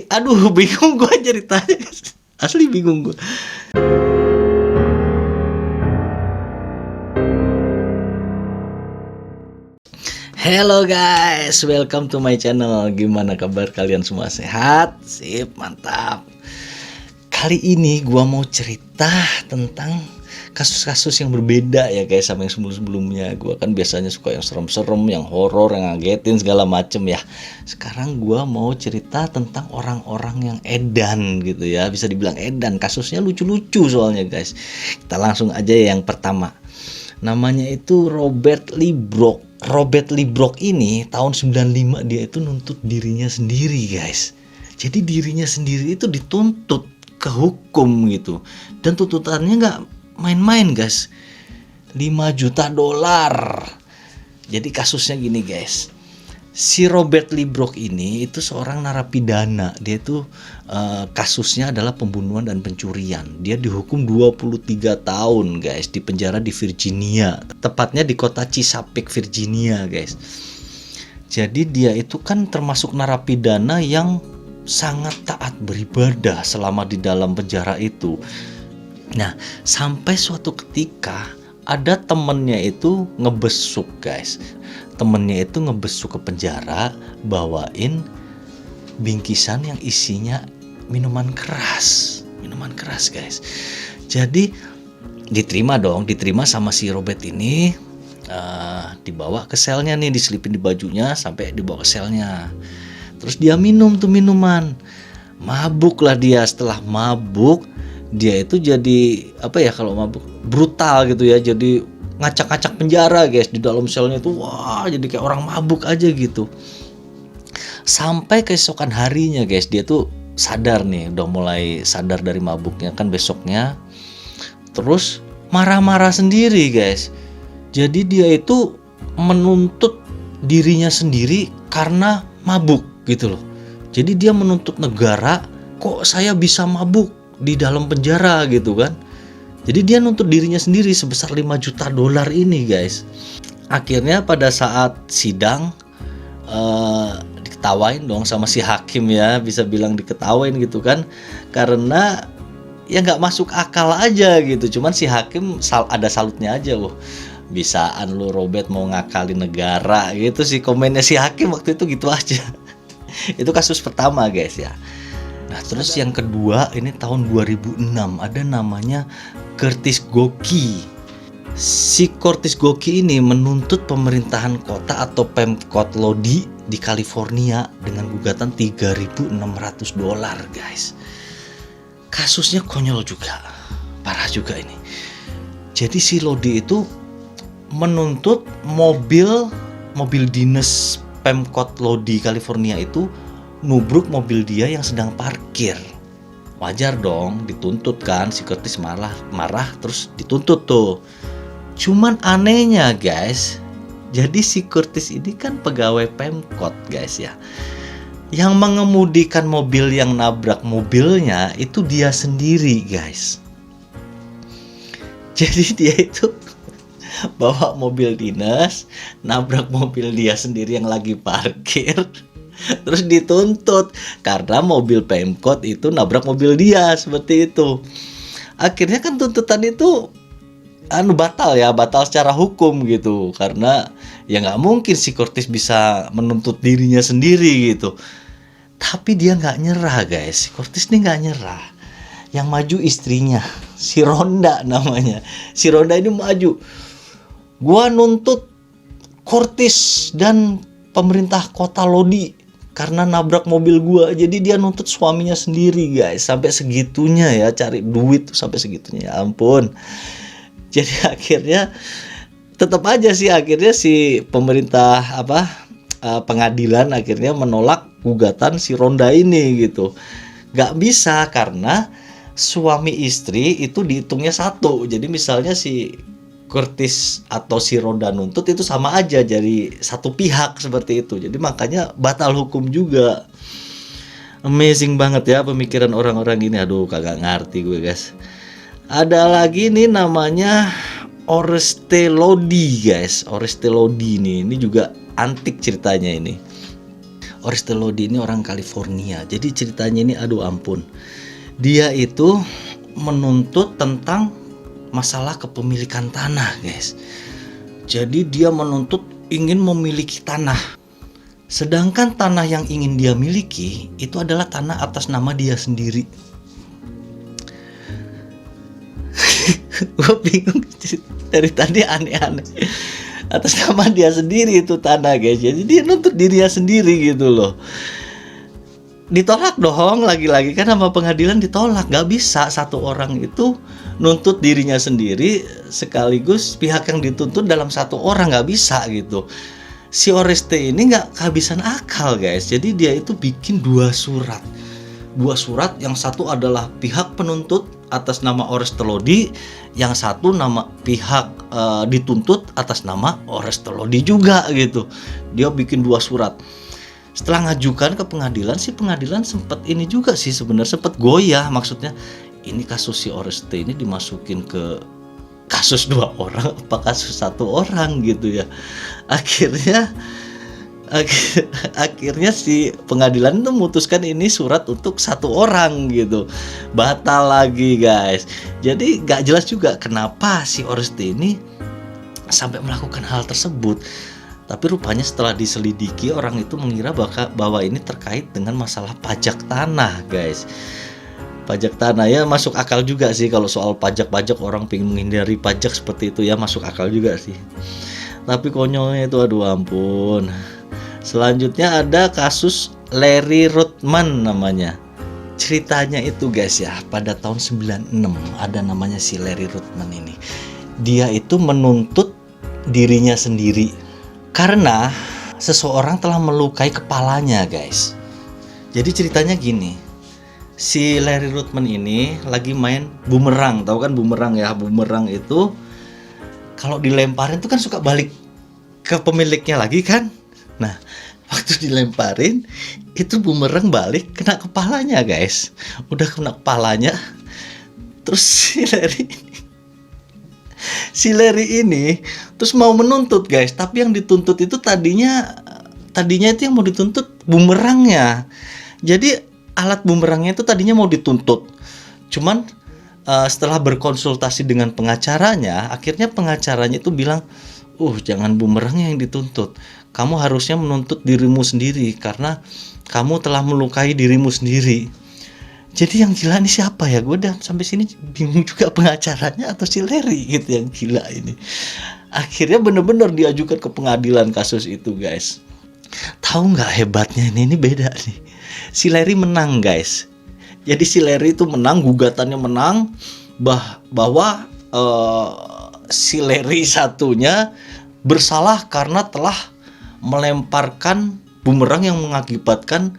Aduh, bingung gue ceritanya. Asli bingung gue. Hello guys, welcome to my channel. Gimana kabar kalian semua? Sehat? Sip, mantap. Kali ini gua mau cerita tentang kasus-kasus yang berbeda ya guys sama yang sebelum-sebelumnya. Gua kan biasanya suka yang serem-serem, yang horor, yang ngagetin segala macem ya. Sekarang gua mau cerita tentang orang-orang yang edan gitu ya. Bisa dibilang edan, kasusnya lucu-lucu soalnya guys. Kita langsung aja yang pertama. Namanya itu Robert Lee Brock. Robert Lee Brock ini tahun 95 dia itu nuntut dirinya sendiri guys. Jadi dirinya sendiri itu dituntut ke hukum gitu. Dan tuntutannya nggak main-main guys. 5 juta dolar. Jadi kasusnya gini guys. Si Robert Lee Brock ini itu seorang narapidana. Dia itu kasusnya adalah pembunuhan dan pencurian. Dia dihukum 23 tahun guys di penjara di Virginia. Tepatnya di kota Chesapeake, Virginia guys. Jadi dia itu kan termasuk narapidana yang sangat taat beribadah selama di dalam penjara itu. Nah, sampai suatu ketika ada temennya itu ngebesuk guys. Temennya itu ngebesuk ke penjara, bawain bingkisan yang isinya minuman keras guys. Jadi diterima sama si Robert ini, dibawa ke selnya nih, diselipin di bajunya sampai dibawa ke selnya. Terus dia minum tuh minuman, mabuk lah dia. Setelah mabuk dia itu jadi apa ya, kalau mabuk brutal gitu ya, jadi ngacak-ngacak penjara guys di dalam selnya itu. Wah, jadi kayak orang mabuk aja gitu. Sampai keesokan harinya guys, dia tuh sadar nih, udah mulai sadar dari mabuknya kan besoknya. Terus marah-marah sendiri guys. Jadi dia itu menuntut dirinya sendiri karena mabuk gitu loh. Jadi dia menuntut negara, kok saya bisa mabuk di dalam penjara gitu kan. Jadi dia nuntut dirinya sendiri sebesar 5 juta dolar ini guys. Akhirnya pada saat sidang diketawain dong sama si hakim ya, bisa bilang diketawain gitu kan. Karena ya nggak masuk akal aja gitu. Cuman si hakim ada salutnya aja loh. Bisaan lu Robert mau ngakalin negara gitu sih komennya si hakim waktu itu gitu aja. Itu kasus pertama guys ya. Nah terus yang kedua ini tahun 2006 ada namanya Curtis Goki. Si Curtis Goki ini menuntut pemerintahan kota atau Pemkot Lodi di California dengan gugatan 3.600 dolar guys. Kasusnya konyol juga, parah juga ini. Jadi si Lodi itu menuntut mobil dinas Pemkot Lodi California itu nubruk mobil dia yang sedang parkir. Wajar dong dituntut kan, si Curtis marah terus dituntut tuh. Cuman anehnya guys, jadi si Curtis ini kan pegawai Pemkot guys ya. Yang mengemudikan mobil yang nabrak mobilnya itu dia sendiri guys. Jadi dia itu bawa mobil dinas, nabrak mobil dia sendiri yang lagi parkir, terus dituntut karena mobil Pemkot itu nabrak mobil dia, seperti itu. Akhirnya kan tuntutan itu batal secara hukum gitu, karena ya nggak mungkin si Curtis bisa menuntut dirinya sendiri gitu. Tapi dia nggak nyerah guys, si Curtis ini nggak nyerah. Yang maju istrinya, si Rhonda namanya. Si Rhonda ini maju, gua nuntut Curtis dan pemerintah kota Lodi karena nabrak mobil gua. Jadi dia nuntut suaminya sendiri guys, sampai segitunya ya, cari duit tuh sampai segitunya, ya ampun. Jadi akhirnya tetap aja sih, akhirnya si pemerintah pengadilan akhirnya menolak gugatan si Rhonda ini gitu. Gak bisa karena suami istri itu dihitungnya satu. Jadi misalnya si Curtis atau si Rhonda nuntut itu sama aja, jadi satu pihak seperti itu. Jadi makanya batal hukum juga. Amazing banget ya pemikiran orang-orang ini. Aduh, kagak ngerti gue guys. Ada lagi nih namanya Oreste Lodi guys. Oreste Lodi ini juga antik ceritanya ini. Oreste Lodi ini orang California. Jadi ceritanya ini aduh ampun. Dia itu menuntut tentang masalah kepemilikan tanah, guys. Jadi dia menuntut ingin memiliki tanah. Sedangkan tanah yang ingin dia miliki itu adalah tanah atas nama dia sendiri. Gue bingung dari tadi aneh-aneh. Atas nama dia sendiri itu tanah, guys. Jadi dia nuntut dirinya sendiri gitu loh. Ditolak dong, lagi-lagi kan sama pengadilan ditolak. Gak bisa satu orang itu nuntut dirinya sendiri sekaligus pihak yang dituntut dalam satu orang, gak bisa gitu. Si Oreste ini gak kehabisan akal, guys. Jadi dia itu bikin dua surat, yang satu adalah pihak penuntut atas nama Oreste Lodi, yang satu nama pihak dituntut atas nama Oreste Lodi juga gitu. Dia bikin dua surat. Setelah ngajukan ke pengadilan, si pengadilan sempat ini juga sih sebenarnya, sempat goyah. Maksudnya ini kasus si Oreste ini dimasukin ke kasus dua orang apa kasus satu orang gitu ya. Akhirnya si pengadilan itu memutuskan ini surat untuk satu orang gitu. Batal lagi, guys. Jadi gak jelas juga kenapa si Oreste ini sampai melakukan hal tersebut. Tapi rupanya setelah diselidiki, orang itu mengira bahwa ini terkait dengan masalah pajak tanah, guys. Pajak tanah ya masuk akal juga sih, kalau soal pajak orang pengen menghindari pajak seperti itu ya masuk akal juga sih. Tapi konyolnya itu aduh ampun. Selanjutnya ada kasus Larry Ruthman namanya. Ceritanya itu, guys ya, pada tahun 96 ada namanya si Larry Ruthman ini. Dia itu menuntut dirinya sendiri karena seseorang telah melukai kepalanya, guys. Jadi ceritanya gini. Si Larry Ruthman ini lagi main bumerang. Tahu kan bumerang ya? Bumerang itu kalau dilemparin tuh kan suka balik ke pemiliknya lagi kan? Nah, waktu dilemparin itu bumerang balik kena kepalanya, guys. Udah kena kepalanya. Terus si Larry ini terus mau menuntut, guys, tapi yang dituntut itu tadinya itu yang mau dituntut bumerangnya. Jadi alat bumerangnya itu tadinya mau dituntut. Cuman setelah berkonsultasi dengan pengacaranya, akhirnya pengacaranya itu bilang, jangan bumerangnya yang dituntut. Kamu harusnya menuntut dirimu sendiri karena kamu telah melukai dirimu sendiri. Jadi yang gila ini siapa ya? Gue udah sampai sini bingung juga, pengacaranya atau si Larry gitu yang gila ini. Akhirnya bener-bener diajukan ke pengadilan kasus itu, guys. Tahu nggak hebatnya ini beda nih. Si Larry menang, guys. Jadi si Larry itu menang, gugatannya menang, bahwa si Larry satunya bersalah karena telah melemparkan bumerang yang mengakibatkan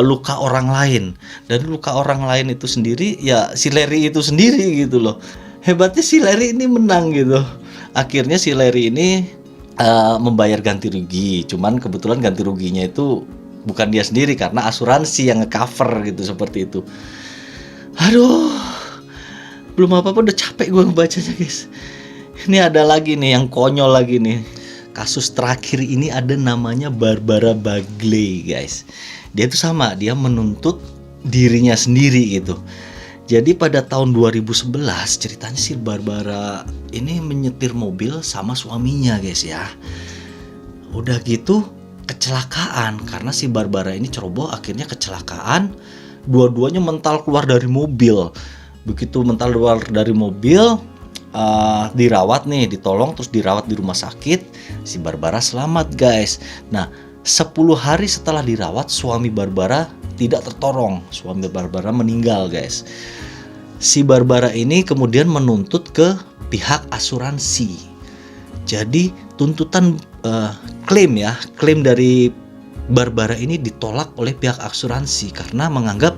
luka orang lain. Dan luka orang lain itu sendiri ya si Larry itu sendiri gitu loh. Hebatnya si Larry ini menang gitu. Akhirnya si Larry ini membayar ganti rugi. Cuman kebetulan ganti ruginya itu bukan dia sendiri karena asuransi yang nge-cover gitu, seperti itu. Aduh, belum apa-apa udah capek gue ngebacanya, guys. Ini ada lagi nih yang konyol lagi nih. Kasus terakhir ini ada namanya Barbara Bagley, guys. Dia itu sama, dia menuntut dirinya sendiri gitu. Jadi pada tahun 2011 ceritanya si Barbara ini menyetir mobil sama suaminya, guys ya. Udah gitu kecelakaan karena si Barbara ini ceroboh, akhirnya kecelakaan. Dua-duanya mental keluar dari mobil. Begitu mental keluar dari mobil, dirawat nih, ditolong terus dirawat di rumah sakit. Si Barbara selamat, guys. Nah, 10 hari setelah dirawat, suami Barbara tidak tertolong. Suami Barbara meninggal, guys. Si Barbara ini kemudian menuntut ke pihak asuransi. Jadi tuntutan klaim dari Barbara ini ditolak oleh pihak asuransi karena menganggap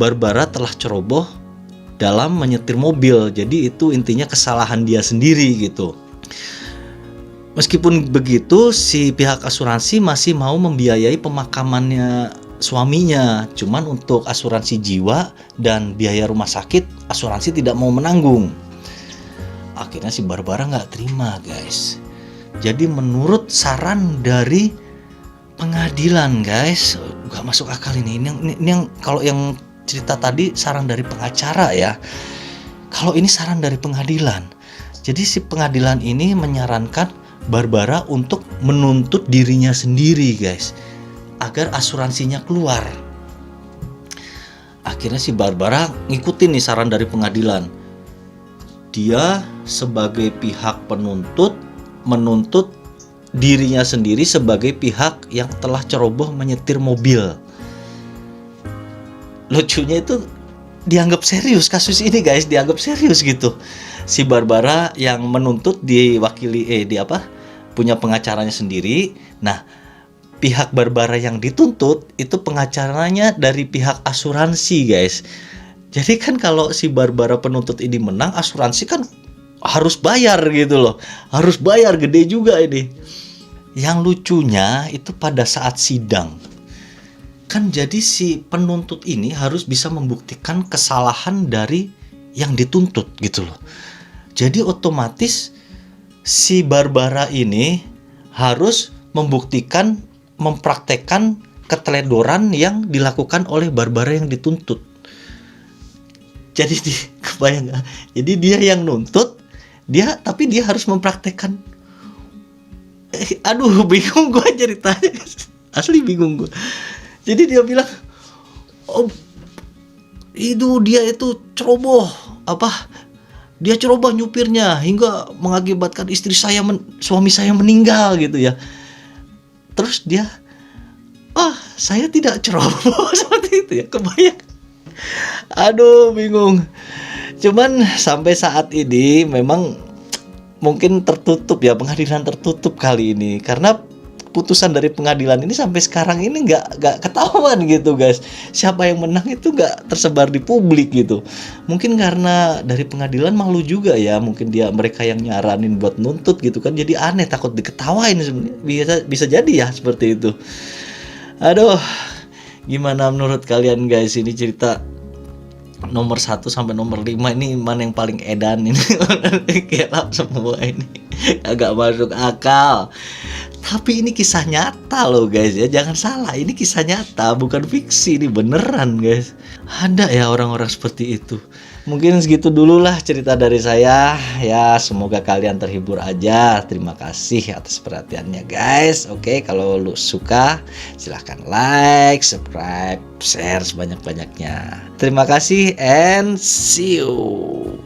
Barbara telah ceroboh dalam menyetir mobil. Jadi itu intinya kesalahan dia sendiri gitu. Meskipun begitu, si pihak asuransi masih mau membiayai pemakamannya suaminya. Cuman untuk asuransi jiwa dan biaya rumah sakit, asuransi tidak mau menanggung. Akhirnya si Barbara nggak terima, guys. Jadi menurut saran dari pengadilan, guys, nggak masuk akal ini. Ini yang kalau yang cerita tadi saran dari pengacara ya. Kalau ini saran dari pengadilan. Jadi si pengadilan ini menyarankan Barbara untuk menuntut dirinya sendiri, guys, agar asuransinya keluar. Akhirnya si Barbara ngikutin nih saran dari pengadilan. Dia sebagai pihak penuntut menuntut dirinya sendiri sebagai pihak yang telah ceroboh menyetir mobil. Lucunya itu dianggap serius kasus ini, guys, dianggap serius gitu. Si Barbara yang menuntut diwakili punya pengacaranya sendiri. Nah, pihak Barbara yang dituntut itu pengacaranya dari pihak asuransi, guys. Jadi kan kalau si Barbara penuntut ini menang, asuransi kan harus bayar gitu loh. Harus bayar gede juga ini. Yang lucunya itu pada saat sidang. Kan jadi si penuntut ini harus bisa membuktikan kesalahan dari yang dituntut gitu loh. Jadi otomatis si Barbara ini harus membuktikan, mempraktekkan keteledoran yang dilakukan oleh Barbara yang dituntut. Jadi kebayang gak? Jadi dia yang nuntut, tapi dia harus mempraktekkan. Aduh, bingung gue ceritanya. Asli bingung gue. Jadi dia bilang, oh itu dia itu ceroboh, dia ceroboh nyupirnya hingga mengakibatkan suami saya meninggal gitu ya. Terus dia, saya tidak ceroboh seperti itu ya, kebayang. Aduh, bingung. Cuman sampai saat ini memang mungkin tertutup ya, pengadilan tertutup kali ini karena putusan dari pengadilan ini sampai sekarang ini nggak ketahuan gitu, guys. Siapa yang menang itu nggak tersebar di publik gitu. Mungkin karena dari pengadilan malu juga ya, mungkin mereka yang nyaranin buat nuntut gitu kan, jadi aneh, takut diketawain sebenarnya. Bisa jadi ya seperti itu. Aduh, gimana menurut kalian, guys? Ini cerita nomor 1 sampai nomor 5 ini mana yang paling edan ini? Gelap semua ini, agak masuk akal. Tapi ini kisah nyata loh, guys ya. Jangan salah, ini kisah nyata, bukan fiksi, ini beneran, guys. Ada ya orang-orang seperti itu. Mungkin segitu dulu lah cerita dari saya. Ya, semoga kalian terhibur aja. Terima kasih atas perhatiannya, guys. Oke, kalau lu suka silahkan like, subscribe, share sebanyak-banyaknya. Terima kasih and see you.